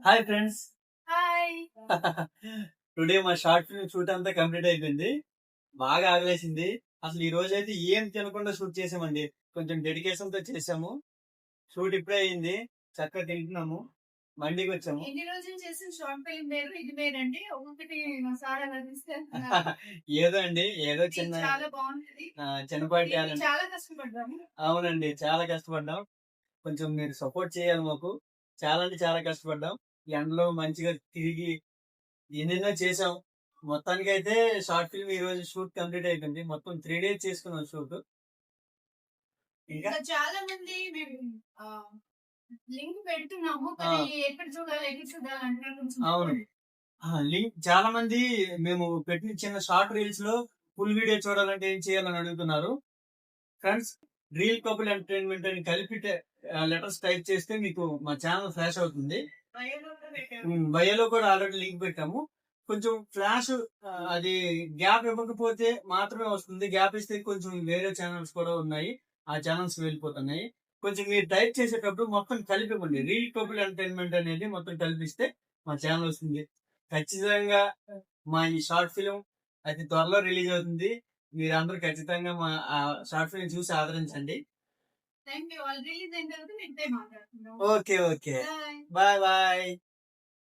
Hi friends. Hi. Today మా short film shoot అంతా complete అయిపోయింది. బాగా ఆగలేసింది. అసలు ఈ రోజు అయితే ఏం తినకుండా షూట్ చేసామండి. కొంచెం డెడికేషన్ తో చేసాము. షూట్ ఇప్పుడే అయింది. చక్కగా తింటున్నాము. మండికి వచ్చాము. ఎన్ని రోజులు చేసిన షార్ట్ ఫిల్మ్ వేరు, ఇది వేరండి. ఒక్కొక్కటి మసాలా అలా తీసుకెళ్తున్నారు. ఏదో అండి, ఏదో ఇది చిన్న చాలా బాగుంటది. చిన్నపాటి దీనికి టాలెంట్. చాలా కష్టపడ్డాము. అవునండి, చాలా కష్టపడ్డాం. కొంచెం మీరు సపోర్ట్ చేయాలి మాకు. చాలా అంటే చాలా కష్టపడ్డాం. ఎండలో మంచిగా తిరిగి ఎన్నెన్నో చేసాం. మొత్తానికి అయితే షార్ట్ ఫిల్మ్ ఈ రోజు షూట్ కంప్లీట్ అయిపోయింది. మొత్తం 3 days చేసుకున్నాం షూట్. ఇంకా ఇంకా చాలా మంది మేము లింక్ పెడుతున్నాము, కానీ ఎక్కడ చూడాలి అంటే కొంచెం అవును. లింక్ చాలా మంది మేము పెట్టిన చిన్న షార్ట్ రీల్స్ లో ఫుల్ వీడియో చూడాలంటే ఏం చేయాలని అడుగుతున్నారు. ఫ్రెండ్స్, రీల్ కపుల్ ఎంటర్టైన్మెంట్ అని కలిపి లెటర్స్ టైప్ చేస్తే మీకు మా ఛానల్ ఫ్లాష్ అవుతుంది. బయోలో కూడా ఆల్రెడీ లింక్ పెట్టాము. కొంచెం ఫ్లాష్ అది గ్యాప్ ఇవ్వకపోతే మాత్రమే వస్తుంది. గ్యాప్ ఇస్తే కొంచెం వేరే ఛానల్స్ కూడా ఉన్నాయి, ఆ ఛానల్స్ వెళ్ళిపోతున్నాయి. కొంచెం మీరు టైప్ చేసేటప్పుడు మొత్తం కలిపివ్వండి. రీల్ కపుల్ ఎంటర్టైన్మెంట్ అనేది మొత్తం కలిపిస్తే మా ఛానల్ వస్తుంది. ఖచ్చితంగా మా ఈ షార్ట్ ఫిలిం అతి త్వరలో రిలీజ్ అవుతుంది. మీరందరూ ఖచ్చితంగా మా షార్ట్ ఫిలిం చూసి ఆదరించండి. Thank you. రిలీజ్ అయిన తర్వాత మాట్లాడుతున్నాం. Okay, bye bye.